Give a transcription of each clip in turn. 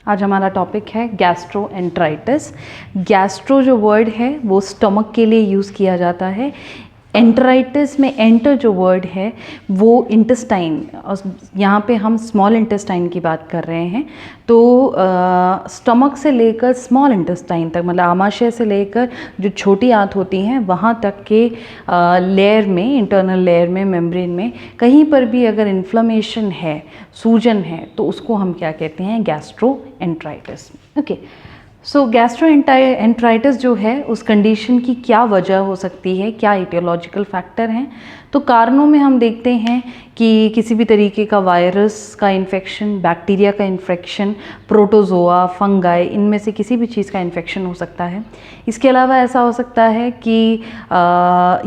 आज हमारा टॉपिक है गैस्ट्रोएंटराइटिस। गैस्ट्रो जो वर्ड है वो स्टमक के लिए यूज़ किया जाता है। एंटराइटिस में एंटर जो वर्ड है वो इंटेस्टाइन, यहाँ पे हम स्मॉल इंटेस्टाइन की बात कर रहे हैं। तो स्टमक से लेकर स्मॉल इंटेस्टाइन तक, मतलब आमाशय से लेकर जो छोटी आंत होती हैं वहाँ तक के लेयर में, इंटरनल लेयर में, मेम्ब्रेन में कहीं पर भी अगर इन्फ्लेमेशन है, सूजन है, तो उसको हम क्या कहते हैं? गैस्ट्रोएंटराइटिस। ओके, सो गैस्ट्रोएंटराइटिस जो है उस कंडीशन की क्या वजह हो सकती है, क्या इटियोलॉजिकल फैक्टर हैं? तो कारणों में हम देखते हैं कि किसी भी तरीके का वायरस का इन्फेक्शन, बैक्टीरिया का इन्फेक्शन, प्रोटोजोआ, फंगाई, इनमें से किसी भी चीज़ का इन्फेक्शन हो सकता है। इसके अलावा ऐसा हो सकता है कि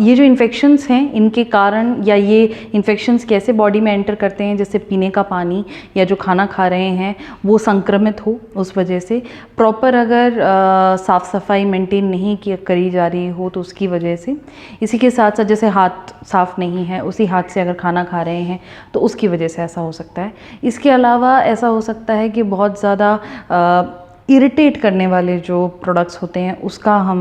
ये जो इन्फेक्शंस हैं इनके कारण, या ये इन्फेक्शंस कैसे बॉडी में एंटर करते हैं, जैसे पीने का पानी या जो खाना खा रहे हैं वो संक्रमित हो, उस वजह से प्रॉपर अगर साफ़ सफाई मेंटेन नहीं करी जा रही हो तो उसकी वजह से, इसी के साथ साथ जैसे हाथ साफ़ नहीं है, उसी हाथ से अगर खाना खा रहे हैं तो उसकी वजह से ऐसा हो सकता है। इसके अलावा ऐसा हो सकता है कि बहुत ज़्यादा इरिटेट करने वाले जो प्रोडक्ट्स होते हैं उसका हम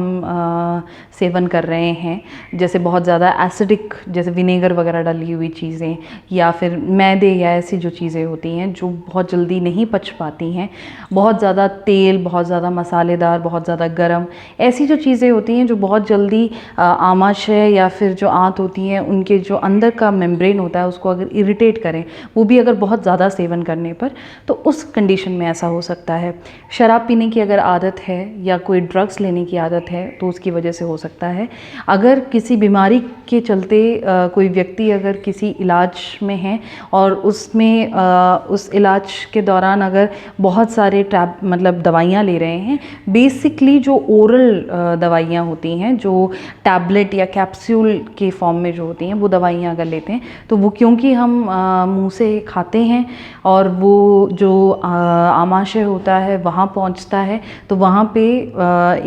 सेवन कर रहे हैं, जैसे बहुत ज़्यादा एसिडिक, जैसे विनेगर वगैरह डली हुई चीज़ें, या फिर मैदे या ऐसी जो चीज़ें होती हैं जो बहुत जल्दी नहीं पच पाती हैं, बहुत ज़्यादा तेल, बहुत ज़्यादा मसालेदार, बहुत ज़्यादा गरम, ऐसी जो चीज़ें होती हैं जो बहुत जल्दी आमाशय या फिर जो आंत होती हैं उनके जो अंदर का मेम्ब्रेन होता है उसको अगर इरिटेट करें, वो भी अगर बहुत ज़्यादा सेवन करने पर, तो उस कंडीशन में ऐसा हो सकता है। शराब पीने की अगर आदत है या कोई ड्रग्स लेने की आदत है तो उसकी वजह से हो सकता है। अगर किसी बीमारी के चलते कोई व्यक्ति अगर किसी इलाज में है और उसमें उस इलाज के दौरान अगर बहुत सारे मतलब दवाइयाँ ले रहे हैं, बेसिकली जो ओरल दवाइयाँ होती हैं, जो टैबलेट या कैप्सूल के फॉर्म में जो होती हैं वो दवाइयाँ अगर लेते हैं, तो वो क्योंकि हम मुंह से खाते हैं और वो जो आमाशय होता है वहाँ पहुँचता है, तो वहाँ पे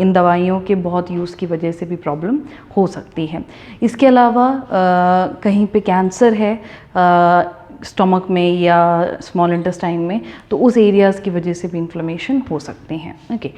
इन दवाइयों के बहुत यूज़ की वजह से भी प्रॉब्लम हो सकती है। इसके अलावा कहीं पे कैंसर है स्टमक में या स्मॉल इंटेस्टाइन में, तो उस एरियाज़ की वजह से भी इन्फ्लेमेशन हो सकते हैं। ओके,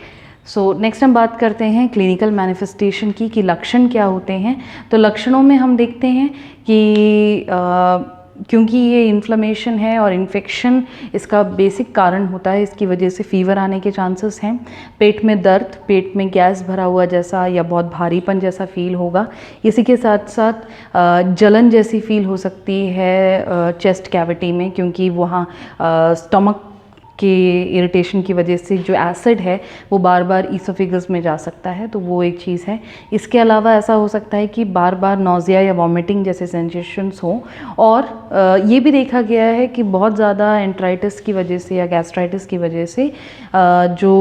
सो नेक्स्ट हम बात करते हैं क्लिनिकल मैनिफेस्टेशन की, कि लक्षण क्या होते हैं। तो लक्षणों में हम देखते हैं कि क्योंकि ये इन्फ्लेमेशन है और इन्फेक्शन इसका बेसिक कारण होता है, इसकी वजह से फीवर आने के चांसेस हैं। पेट में दर्द, पेट में गैस भरा हुआ जैसा या बहुत भारीपन जैसा फील होगा। इसी के साथ साथ जलन जैसी फील हो सकती है चेस्ट कैविटी में, क्योंकि वहाँ स्टमक के इरिटेशन की वजह से जो एसिड है वो बार बार ईसोफेगस में जा सकता है, तो वो एक चीज़ है। इसके अलावा ऐसा हो सकता है कि बार बार नोज़िया या वॉमिटिंग जैसे सेंसेशंस हों, और ये भी देखा गया है कि बहुत ज़्यादा एंटराइटिस की वजह से या गैस्ट्राइटिस की वजह से जो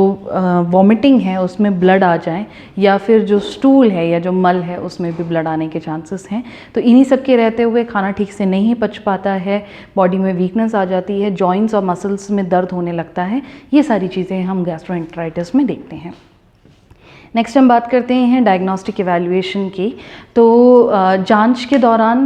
वॉमिटिंग है उसमें ब्लड आ जाए, या फिर जो स्टूल है या जो मल है उसमें भी ब्लड आने के चांसेस हैं। तो इन्हीं सब के रहते हुए खाना ठीक से नहीं पच पाता है, बॉडी में वीकनेस आ जाती है, जॉइंट्स और मसल्स में दर्द होने लगता है। ये सारी चीज़ें हम गैस्ट्रोएंटराइटिस में देखते हैं। नेक्स्ट हम बात करते हैं डायग्नोस्टिक इवैल्यूएशन की। तो जांच के दौरान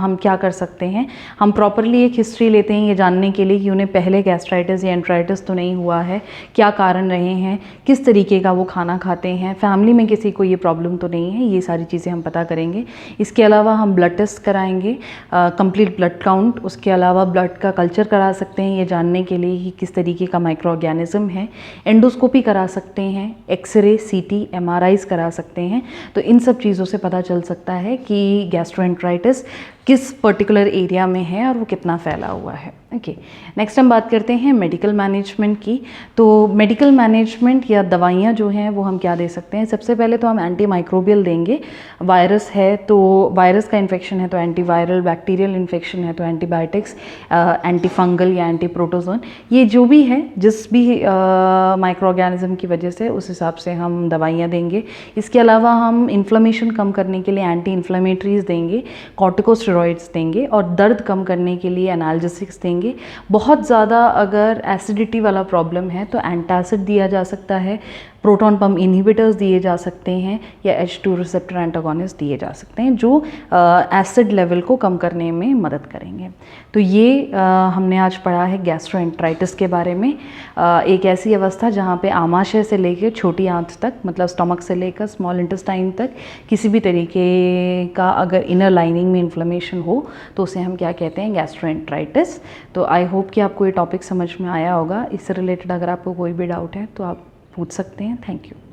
हम क्या कर सकते हैं? हम प्रॉपरली एक हिस्ट्री लेते हैं ये जानने के लिए कि उन्हें पहले गैस्ट्राइटिस या एंटराइटिस तो नहीं हुआ है, क्या कारण रहे हैं, किस तरीके का वो खाना खाते हैं, फैमिली में किसी को ये प्रॉब्लम तो नहीं है, ये सारी चीज़ें हम पता करेंगे। इसके अलावा हम ब्लड टेस्ट कराएंगे, कंप्लीट ब्लड काउंट, उसके अलावा ब्लड का कल्चर करा सकते हैं ये जानने के लिए कि किस तरीके का माइक्रो ऑर्गेनिज्म है, एंडोस्कोपी करा सकते हैं, एक्सरे, सीटी, MRIs करा सकते हैं। तो इन सब चीज़ों से पता चल सकता है कि गैस्ट्रोएंटराइटिस किस पर्टिकुलर एरिया में है और वो कितना फैला हुआ है। ओके, नेक्स्ट हम बात करते हैं मेडिकल मैनेजमेंट की। तो मेडिकल मैनेजमेंट या दवाइयाँ जो हैं वो हम क्या दे सकते हैं? सबसे पहले तो हम एंटी माइक्रोबियल देंगे। वायरस है तो वायरस का इन्फेक्शन है तो एंटीवायरल, बैक्टीरियल इन्फेक्शन है तो एंटीबायोटिक्स, एंटी फंगल या एंटी प्रोटोजोन, ये जो भी है, जिस भी माइक्रो ऑर्गेनिज्म की वजह से, उस हिसाब से हम दवाइयाँ देंगे। इसके अलावा हम इन्फ्लेमेशन कम करने के लिए एंटी इन्फ्लेमेटरीज देंगे, कॉर्टिकोस्टेरॉइड्स देंगे, और दर्द कम करने के लिए एनाल्जेसिक्स देंगे। बहुत ज़्यादा अगर एसिडिटी वाला प्रॉब्लम है तो एंटासिड दिया जा सकता है। प्रोटॉन पंप इनहिबिटर्स दिए जा सकते हैं या H2 रिसेप्टर एंटागोनिस्ट दिए जा सकते हैं जो एसिड लेवल को कम करने में मदद करेंगे। तो ये हमने आज पढ़ा है गैस्ट्रोएंटराइटिस के बारे में। एक ऐसी अवस्था जहाँ पे आमाशय से लेकर छोटी आंत तक, मतलब स्टमक से लेकर स्मॉल इंटेस्टाइन तक किसी भी तरीके का अगर इनर लाइनिंग में इन्फ्लेमेशन हो तो उसे हम क्या कहते हैं, गैस्ट्रोएंटराइटिस। तो आई होप कि आपको ये टॉपिक समझ में आया होगा। इससे रिलेटेड अगर आपको कोई भी डाउट है तो आप पूछ सकते हैं। Thank you.